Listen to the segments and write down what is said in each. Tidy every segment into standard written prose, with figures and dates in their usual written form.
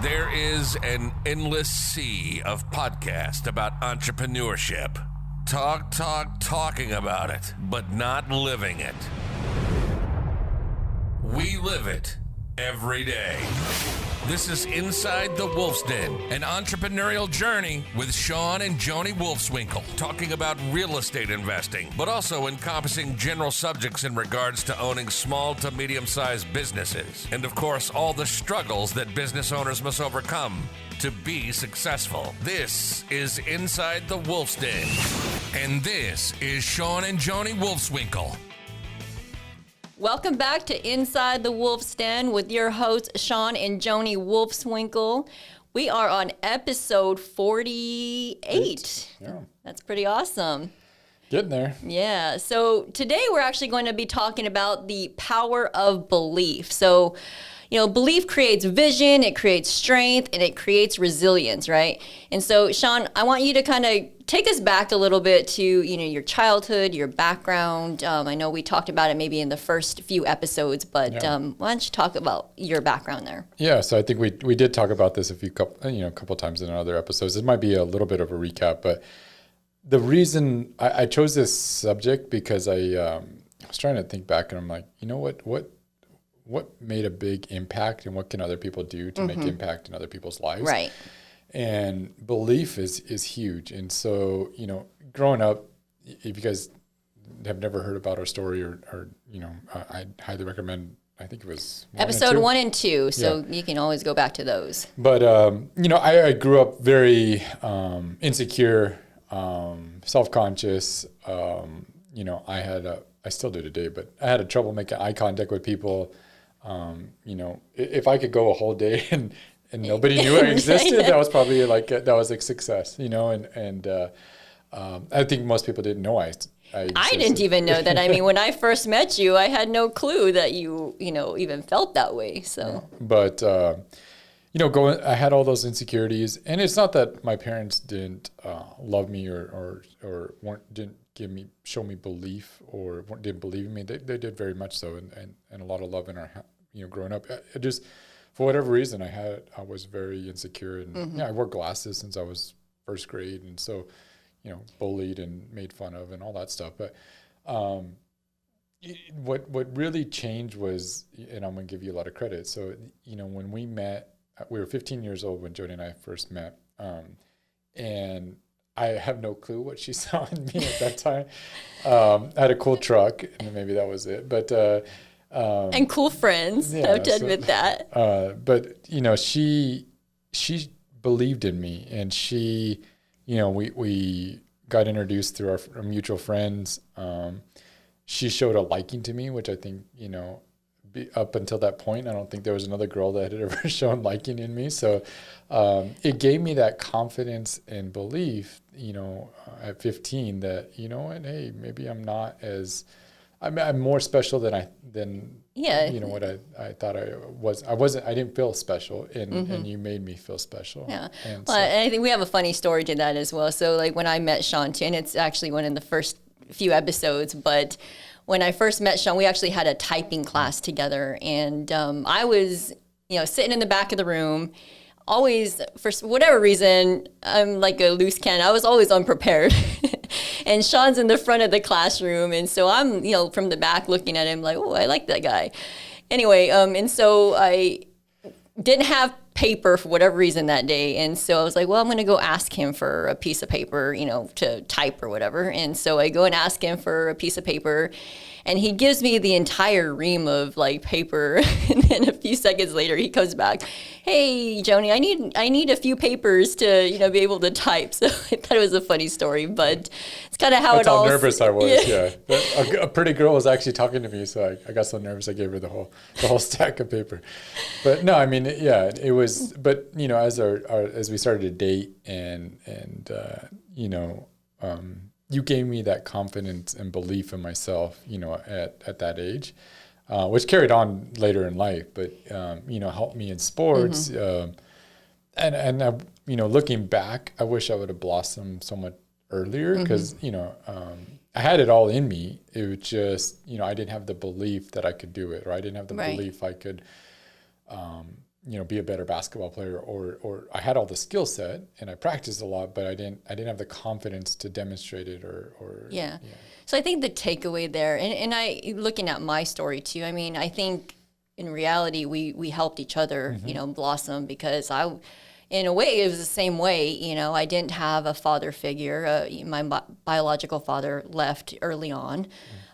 There is an endless sea of podcasts about entrepreneurship. Talking about it, but not living it. We live it every day. This is Inside the Wolf's Den, an entrepreneurial journey with Shawn and Joni Wolfswinkle, talking about real estate investing, but also encompassing general subjects in regards to owning small to medium-sized businesses. And of course, all the struggles that business owners must overcome to be successful. This is Inside the Wolf's Den. And this is Shawn and Joni Wolfswinkle. Welcome back to Inside the Wolf's Den with your hosts, Shawn and Joni Wolfswinkle. We are on episode 48. Yeah. That's pretty awesome. Getting there. Yeah. So today we're actually going to be talking about the power of belief. So, belief creates vision, it creates strength, and it creates resilience, right? And so, Shawn, I want you to kind of take us back a little bit to, your childhood, your background. I know we talked about it maybe in the first few episodes, but why don't you talk about your background there? Yeah, so I think we did talk about this a couple times in other episodes. It might be a little bit of a recap, but the reason I chose this subject because I was trying to think back, and I'm like, what made a big impact, and what can other people do to make impact in other people's lives? Right. And belief is huge. And so, growing up, if you guys have never heard about our story or I'd highly recommend, I think it was episode 1 and 2. So you can always go back to those. But, I grew up very insecure, self-conscious. I still do today, but I had a trouble making eye contact with people. If I could go a whole day and nobody knew I existed, that was probably that was a success, and I think most people didn't know I didn't even know that. I mean, when I first met you, I had no clue that you even felt that way. So, but I had all those insecurities, and it's not that my parents didn't love me or didn't show me belief or didn't believe in me. They did very much so, and a lot of love in our growing up. It just, for whatever reason, I was very insecure, and I wore glasses since I was first grade, and so bullied and made fun of and all that stuff. But what really changed was, and I'm going to give you a lot of credit. So when we met, we were 15 years old when Joni and I first met, and I have no clue what she saw in me at that time. I had a cool truck, and maybe that was it. But and cool friends. I have to admit that. But she believed in me, and she, we got introduced through our mutual friends. She showed a liking to me, which I think up until that point, I don't think there was another girl that had ever shown liking in me. So it gave me that confidence and belief, at 15 that, hey, maybe I'm not as, I'm more special than what I thought I was. I didn't feel special, and you made me feel special. Yeah. And and I think we have a funny story to that as well. So when I met Shawn too, and it's actually one in the first few episodes, but when I first met Shawn, we actually had a typing class together, and I was, sitting in the back of the room. Always, for whatever reason, I'm like a loose cannon. I was always unprepared. And Shawn's in the front of the classroom, and so I'm, from the back looking at him like, oh, I like that guy. Anyway, and so I didn't have paper for whatever reason that day, and so I was like, well, I'm going to go ask him for a piece of paper, to type or whatever. And so I go and ask him for a piece of paper, and he gives me the entire ream of paper. And then a few seconds later, he comes back, hey, Joni, I need a few papers to be able to type. So I thought it was a funny story, but it's kind of how That's it all. That's how nervous I was. Yeah. A pretty girl was actually talking to me, so I got so nervous I gave her the whole stack of paper. But no, I mean, it was. But as we started to date, and you gave me that confidence and belief in myself, at that age, which carried on later in life, but, helped me in sports. And looking back, I wish I would have blossomed so much earlier because, I had it all in me. It was just, I didn't have the belief that I could do it, or I didn't have the belief I could, be a better basketball player, or I had all the skill set and I practiced a lot, but I didn't have the confidence to demonstrate it or. Yeah. So I think the takeaway there, and I, looking at my story too, I mean, I think in reality, we helped each other, blossom, because in a way, it was the same way. I didn't have a father figure. My biological father left early on.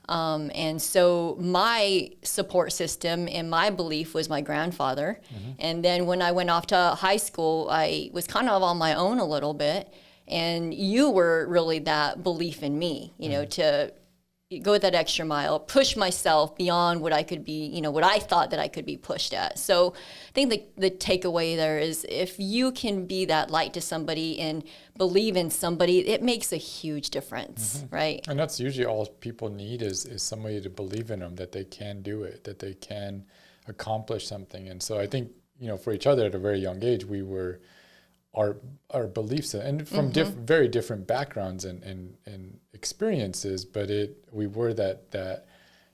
And so my support system and my belief was my grandfather. And then when I went off to high school, I was kind of on my own a little bit. And you were really that belief in me, to go that extra mile, push myself beyond what I could be, what I thought that I could be pushed at. So I think the takeaway there is, if you can be that light to somebody and believe in somebody, it makes a huge difference, right? And that's usually all people need is somebody to believe in them, that they can do it, that they can accomplish something. And so I think, for each other at a very young age, we were our beliefs, and from very different backgrounds and experiences, but we were that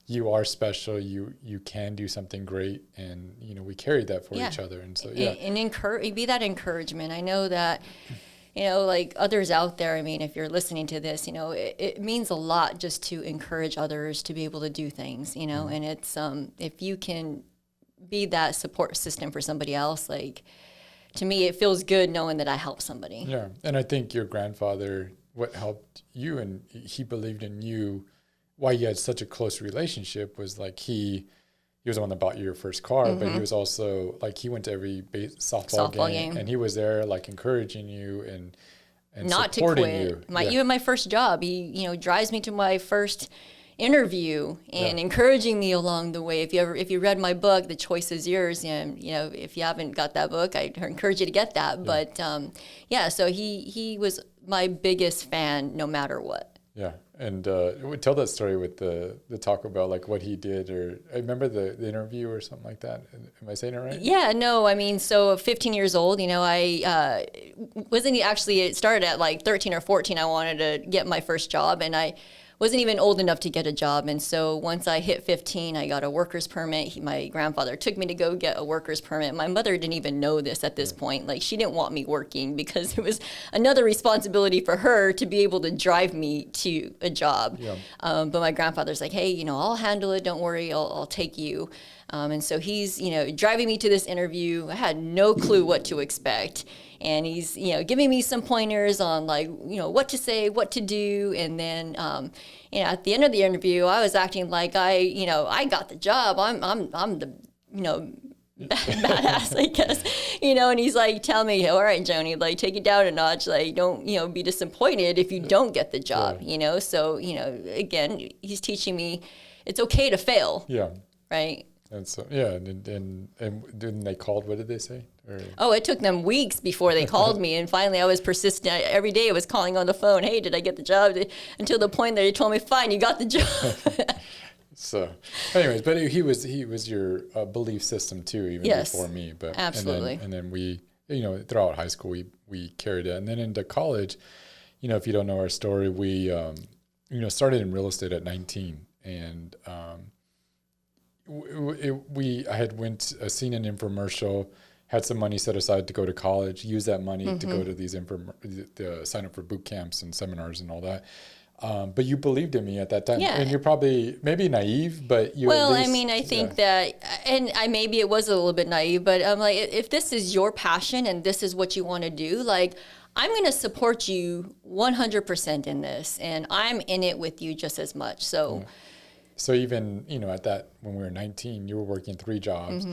you are special, you can do something great, and we carried that for each other. And so and be that encouragement. I know that like others out there, I mean, if you're listening to this, it means a lot just to encourage others to be able to do things, and it's if you can be that support system for somebody else, like, to me, it feels good knowing that I helped somebody. Yeah, and I think your grandfather, what helped you, and he believed in you, why you had such a close relationship, was like he was the one that bought you your first car, but he was also like, he went to every softball game, and he was there like encouraging you and not supporting to quit. Even my first job, he drives me to my first interview and encouraging me along the way. If you read my book, The Choice Is Yours, and if you haven't got that book, I encourage you to get that. But so he was my biggest fan no matter what. Yeah, and tell that story with the talk about like what he did, or I remember the interview or something like that. Am I saying it right? Yeah, no, I mean, so 15 years old, I wasn't actually, it started at like 13 or 14. I wanted to get my first job, and I wasn't even old enough to get a job. And so once I hit 15, I got a worker's permit. My grandfather took me to go get a worker's permit. My mother didn't even know this at this point. Like, she didn't want me working because it was another responsibility for her to be able to drive me to a job. Yeah. But my grandfather's like, hey, I'll handle it. Don't worry. I'll take you. And so he's, driving me to this interview. I had no clue what to expect. And he's, giving me some pointers on like, what to say, what to do. And then, at the end of the interview, I was acting like I got the job. I'm the, badass, I guess, and he's like, tell me, all right, Joni, like, take it down a notch. Like, don't, be disappointed if you don't get the job, So, again, he's teaching me it's okay to fail. Yeah. Right. And so, and then they called, what did they say? It took them weeks before they called me. And finally, I was persistent. Every day I was calling on the phone. Hey, did I get the job? Until the point that he told me, fine, you got the job. So anyways, but he was your belief system too, even before me. But absolutely. And then we, throughout high school, we carried it. And then into college, if you don't know our story, we, started in real estate at 19. And I had seen an infomercial, had some money set aside to go to college, use that money to go to these sign up for boot camps and seminars and all that. But you believed in me at that time. And you're probably maybe naive, but you I think that, and maybe it was a little bit naive, but I'm like, if this is your passion and this is what you want to do, like, I'm going to support you 100% in this, and I'm in it with you just as much. So. Yeah. So even, at that, when we were 19, you were working 3 jobs.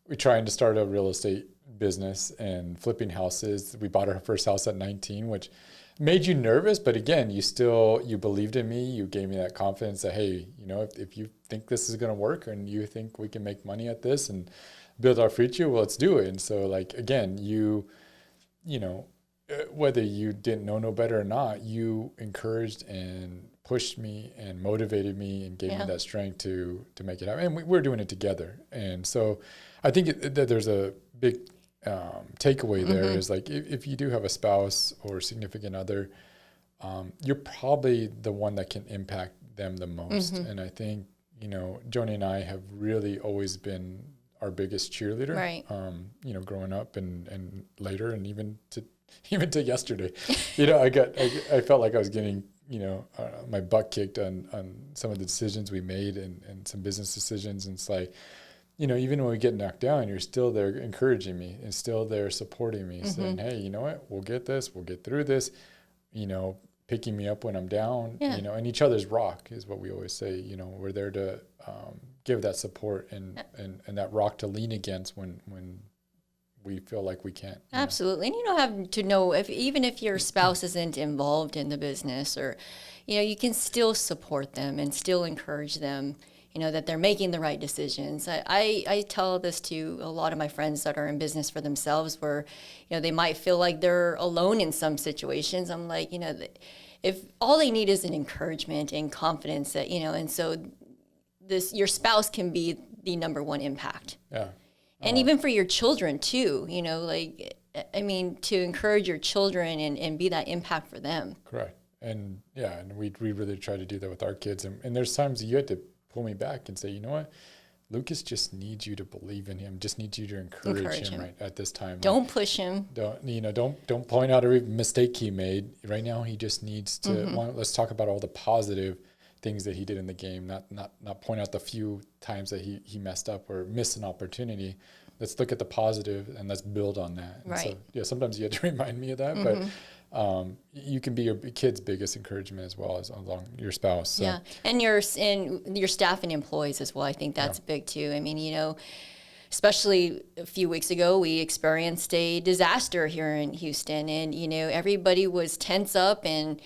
We're trying to start a real estate business and flipping houses. We bought our first house at 19, which made you nervous. But again, you believed in me. You gave me that confidence that, hey, if you think this is going to work and you think we can make money at this and build our future, well, let's do it. And so, like, again, whether you didn't know no better or not, you encouraged and pushed me and motivated me and gave me that strength to make it happen. And we're doing it together. And so I think that there's a big takeaway there is like, if you do have a spouse or significant other, you're probably the one that can impact them the most. And I think, Joni and I have really always been our biggest cheerleader, right. Growing up and later, and even to yesterday, I felt like I was getting, my butt kicked on some of the decisions we made and some business decisions. And it's like, even when we get knocked down, you're still there encouraging me and still there supporting me, saying, hey, you know what, we'll get this, we'll get through this, picking me up when I'm down, and each other's rock is what we always say. We're there to give that support and that rock to lean against when we feel like we can't. Absolutely. And you don't have to know even if your spouse isn't involved in the business, or, you can still support them and still encourage them, that they're making the right decisions. I tell this to a lot of my friends that are in business for themselves, where, they might feel like they're alone in some situations. I'm like, if all they need is an encouragement and confidence that, and so your spouse can be the number one impact. Yeah. And even for your children too, to encourage your children and be that impact for them. Correct. And we really try to do that with our kids. And there's times you had to pull me back and say, you know what, Lucas just needs you to believe in him, just needs you to encourage him right at this time. Don't push him. Don't point out every mistake he made. Right now he just needs to let's talk about all the positive things that he did in the game, not point out the few times that he messed up or missed an opportunity. Let's look at the positive and let's build on that. Right. So sometimes you have to remind me of that, but you can be your kid's biggest encouragement as well as along your spouse. So. Yeah, and your staff and employees as well. I think that's big too. I mean, especially a few weeks ago, we experienced a disaster here in Houston, and everybody was tense up, and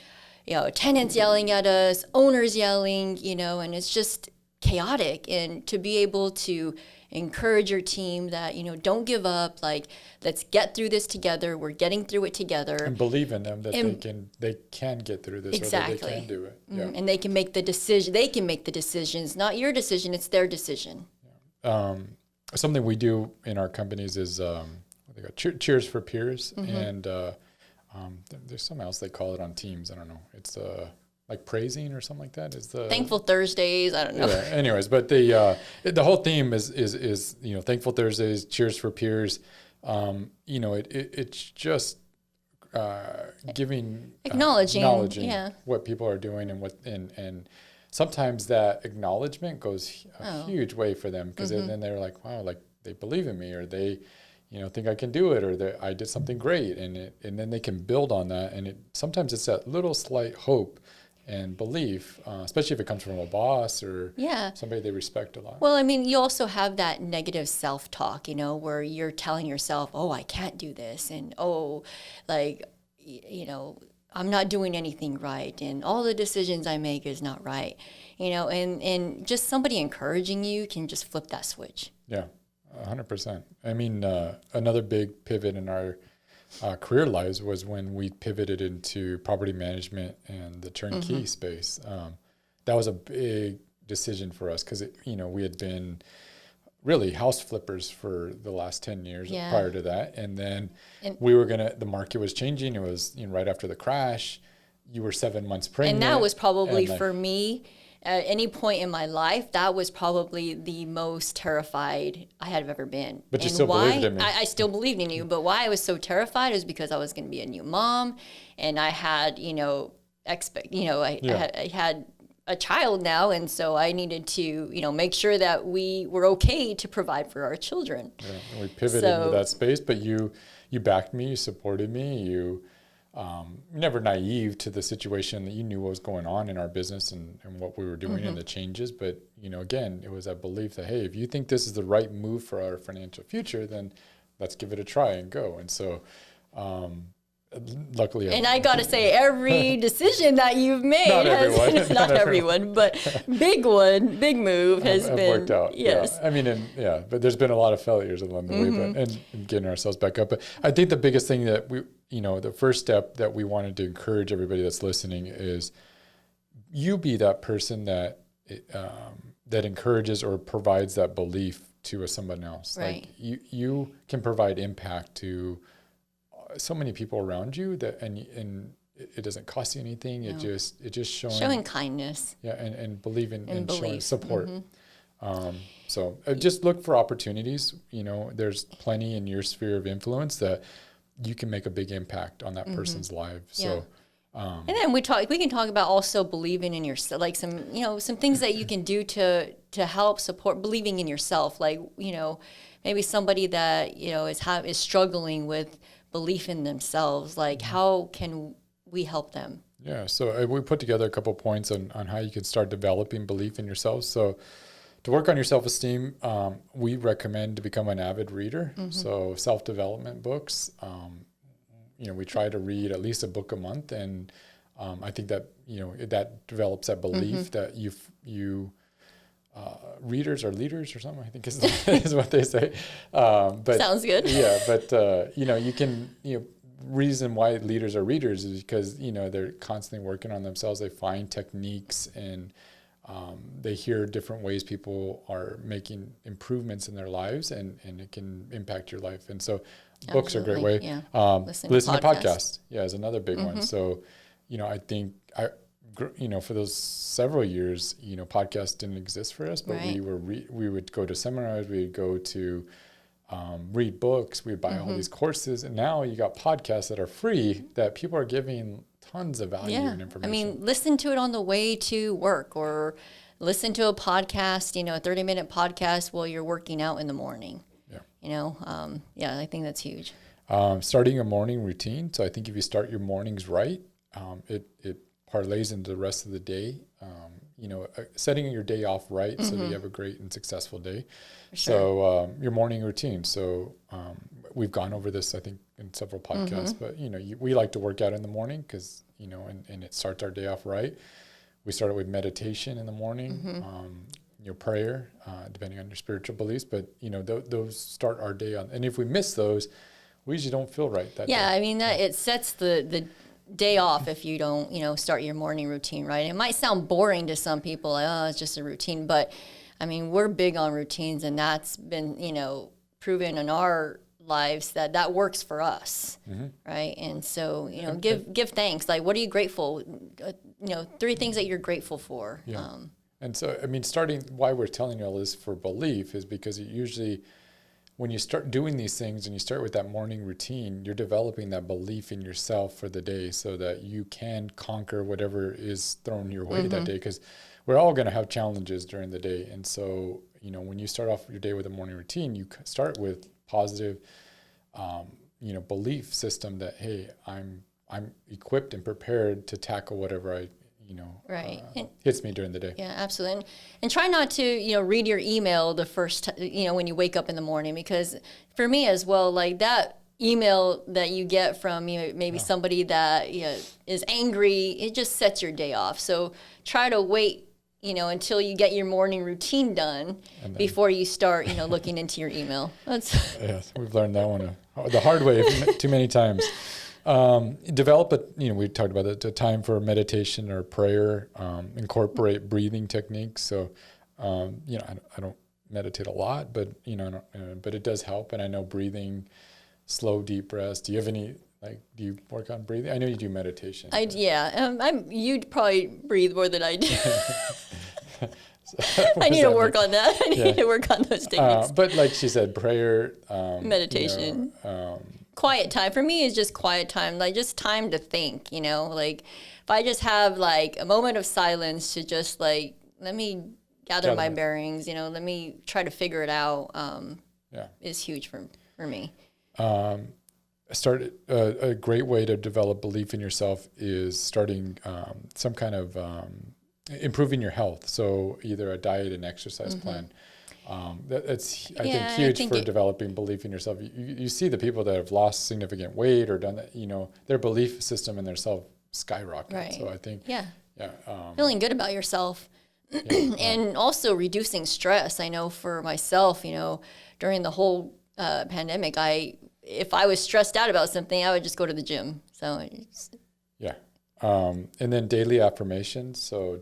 tenants yelling at us, owners yelling, and it's just chaotic. And to be able to encourage your team that, don't give up, like, let's get through this together. We're getting through it together. And believe in them that they can get through this. Exactly. Or that they can do it. Yeah. And they can make the decision. They can make the decisions, not your decision. It's their decision. Yeah. Something we do in our companies is they got cheers for peers. And there's something else they call it on Teams. I don't know. It's like praising or something like that. Is the Thankful Thursdays? I don't know. Yeah. Anyways, but the whole theme is Thankful Thursdays, cheers for peers. It's just giving acknowledging what people are doing and sometimes that acknowledgement goes a huge way for them, because then they're like, wow, like they believe in me, or they think I can do it, or I did something great, and then they can build on that. And sometimes it's that little slight hope and belief, especially if it comes from a boss or somebody they respect a lot. Well, I mean, you also have that negative self-talk, where you're telling yourself, oh, I can't do this, and I'm not doing anything right, and all the decisions I make is not right, and just somebody encouraging you can just flip that switch. Yeah, 100%. I mean, another big pivot in our career lives was when we pivoted into property management and the turnkey space. That was a big decision for us, because we had been really house flippers for the last 10 years prior to that. And then the market was changing. It was right after the crash. You were 7 months pregnant. And that was probably for me, at any point in my life, that was probably the most terrified I had ever been. But you still believed in me. I still believed in you. But why I was so terrified is because I was going to be a new mom, and I had, I had a child now, and so I needed to, make sure that we were okay to provide for our children. Yeah, and we pivoted into that space, but you backed me, you supported me, you never naive to the situation, that you knew what was going on in our business and what we were doing and the changes. But, again, it was that belief that, hey, if you think this is the right move for our financial future, then let's give it a try and go. And so, luckily, and I got to say, every decision that you've made not everyone, but big move has been worked out. Yes. Yeah. I mean, but there's been a lot of failures along the way, and getting ourselves back up. But I think the biggest thing that the first step that we wanted to encourage everybody that's listening is you be that person that that encourages or provides that belief to someone else. Right. Like you can provide impact to so many people around you, that and it doesn't cost you anything. It just showing kindness. Yeah, and believing and belief. showing support. So just look for opportunities. There's plenty in your sphere of influence that you can make a big impact on that person's life. So, and then we can talk about also believing in yourself, like some things that you can do to help support believing in yourself. Like, maybe somebody that, is struggling with belief in themselves. Like, how can we help them? Yeah. So we put together a couple points on how you can start developing belief in yourself. So, to work on your self-esteem, we recommend to become an avid reader. So self-development books, we try to read at least a book a month. And I think that, that develops that belief that readers are leaders or something, I think is what they say. But sounds good. Yeah. But, you can, reason why leaders are readers is because, they're constantly working on themselves. They find techniques and, they hear different ways people are making improvements in their lives, and it can impact your life. And so books are a great way. Yeah. Listen to podcasts. Yeah, is another big one. So, I think for those several years, podcasts didn't exist for us, but we would go to seminars, we would go to read books, we'd buy all these courses, and now you got podcasts that are free that people are giving tons of value and information. I mean, listen to it on the way to work, or listen to a podcast, a 30-minute podcast while you're working out in the morning. Yeah. I think that's huge. Starting a morning routine. So I think if you start your mornings right, it parlays into the rest of the day. Setting your day off right so that you have a great and successful day. Sure. So your morning routine. So we've gone over this, I think, in several podcasts, but we like to work out in the morning because, and it starts our day off right. We started with meditation in the morning, prayer, depending on your spiritual beliefs, but those start our day on. And if we miss those, we usually don't feel right that day. Yeah, I mean, it sets the day off if you don't, start your morning routine right. It might sound boring to some people, like, oh, it's just a routine, but I mean, we're big on routines, and that's been, proven in our lives that works for us, right? And so, give thanks. Like, what are you grateful? 3 things that you're grateful for. Yeah. And so, I mean, why we're telling you all this for belief is because it usually, when you start doing these things and you start with that morning routine, you're developing that belief in yourself for the day so that you can conquer whatever is thrown your way that day. Because we're all going to have challenges during the day. And so, when you start off your day with a morning routine, you start with positive, belief system that, hey, I'm equipped and prepared to tackle whatever hits me during the day. Yeah, absolutely. And try not to, read your email the first, when you wake up in the morning, because for me as well, like that email that you get from maybe somebody that is angry, it just sets your day off. So try to wait, until you get your morning routine done before you start, looking into your email. Yes, we've learned that one the hard way too many times. Develop we talked about the time for meditation or prayer, incorporate breathing techniques. So, I don't meditate a lot, but, but it does help. And I know breathing, slow, deep breaths. Do you have any, do you work on breathing? I know you do meditation. You'd probably breathe more than I do. I need to work on that. I need to work on those techniques. But like she said, prayer, meditation, quiet time for me is just quiet time, like just time to think, like if I just have like a moment of silence to just like, let me gather my bearings, let me try to figure it out, is huge for me. A great way to develop belief in yourself is starting some kind of improving your health. So either a diet and exercise plan. That's I think huge for developing belief in yourself. You see the people that have lost significant weight or done that, their belief system and their self skyrocket. Right. So I think feeling good about yourself. And also reducing stress. I know for myself, during the whole pandemic, if I was stressed out about something, I would just go to the gym. So and then daily affirmations. So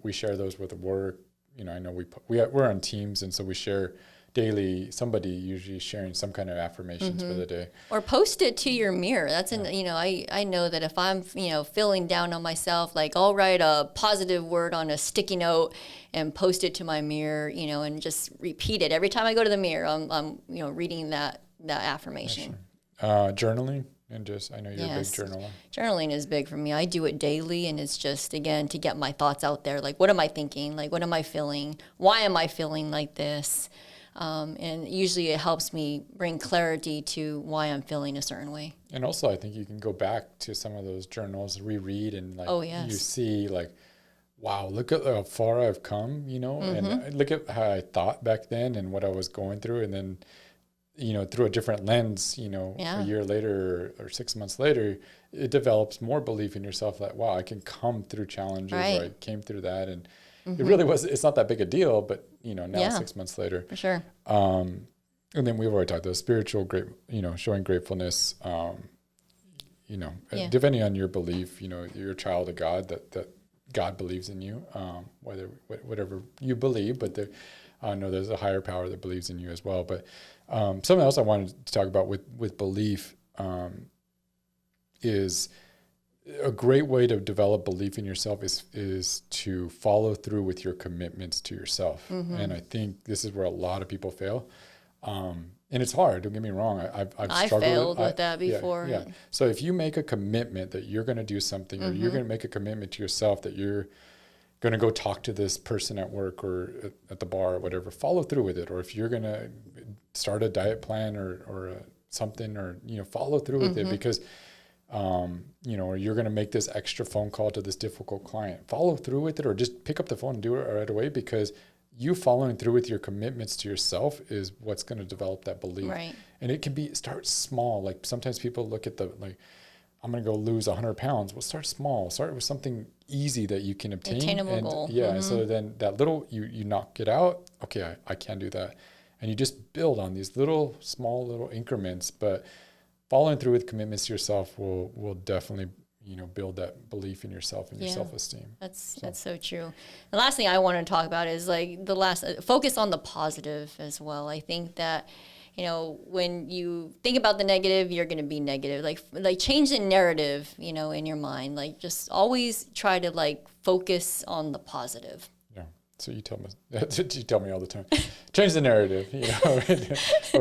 we share those with work. I know we're on teams, and so we share daily, somebody usually sharing some kind of affirmations for the day. Or post it to your mirror. That's I know that if I'm, feeling down on myself, like I'll write a positive word on a sticky note and post it to my mirror, and just repeat it. Every time I go to the mirror, I'm reading that affirmation. Journaling. And I know you're a big journaler. Journaling is big for me. I do it daily, and it's just, again, to get my thoughts out there. Like, what am I thinking? Like, what am I feeling? Why am I feeling like this? And usually it helps me bring clarity to why I'm feeling a certain way. And also, I think you can go back to some of those journals, reread, and you see, like, wow, look at how far I've come, and look at how I thought back then and what I was going through, and then through a different lens, a year later or 6 months later, it develops more belief in yourself that, wow, I can come through challenges, or I came through that. And it really it's not that big a deal, but, now 6 months later. For sure. And then we've already talked about spiritual, showing gratefulness, depending on your belief, you're a child of God, that God believes in you, whatever you believe, but I know there's a higher power that believes in you as well. But something else I wanted to talk about with belief is a great way to develop belief in yourself is to follow through with your commitments to yourself. And I think this is where a lot of people fail. And it's hard, don't get me wrong. I've struggled failed with that before. Yeah. So if you make a commitment that you're going to do something, or you're going to make a commitment to yourself that you're going to go talk to this person at work or at the bar or whatever, follow through with it. Or if you're going to start a diet plan or something, or, follow through with it, because, or you're going to make this extra phone call to this difficult client, follow through with it, or just pick up the phone and do it right away, because you following through with your commitments to yourself is what's going to develop that belief. Right. And it can start small. Like sometimes people look at I'm going to go lose 100 pounds. Well, start small. Start with something easy that you can obtain. Attainable goal. Yeah. And so then that little, you knock it out. Okay, I can do that. And you just build on these small little increments. But following through with commitments to yourself will definitely, build that belief in yourself and your self-esteem. That's so true. The last thing I want to talk about is focus on the positive as well. I think that, when you think about the negative, you're going to be negative. Like change the narrative, in your mind. Like just always try to focus on the positive. Yeah. So you tell me all the time. Change the narrative. We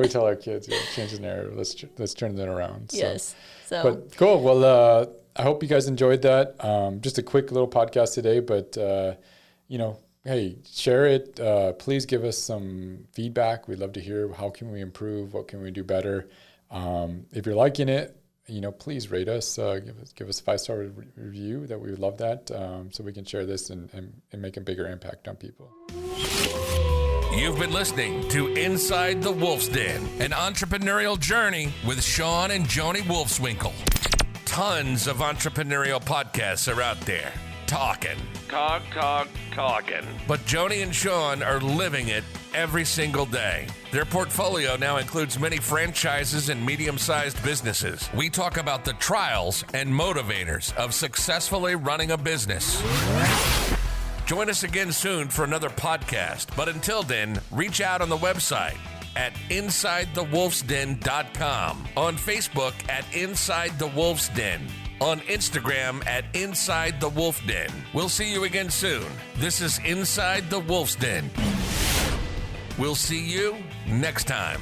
tell our kids, change the narrative. Let's turn that around. Yes. So. But cool. Well, I hope you guys enjoyed that. Just a quick little podcast today, but hey, share it. Please give us some feedback. We'd love to hear how can we improve, what can we do better. If you're liking it, please rate us. Give us a 5-star review. That we would love that, so we can share this and make a bigger impact on people. You've been listening to Inside the Wolf's Den, an entrepreneurial journey with Shawn and Joni Wolfswinkle. Tons of entrepreneurial podcasts are out there. Talking. But Joni and Shawn are living it every single day. Their portfolio now includes many franchises and medium-sized businesses. We talk about the trials and motivators of successfully running a business. Join us again soon for another podcast. But until then, reach out on the website at InsideTheWolfsDen.com, on Facebook at Inside the Wolf's Den, on Instagram at Inside the Wolf Den. We'll see you again soon. This is Inside the Wolf's Den. We'll see you next time.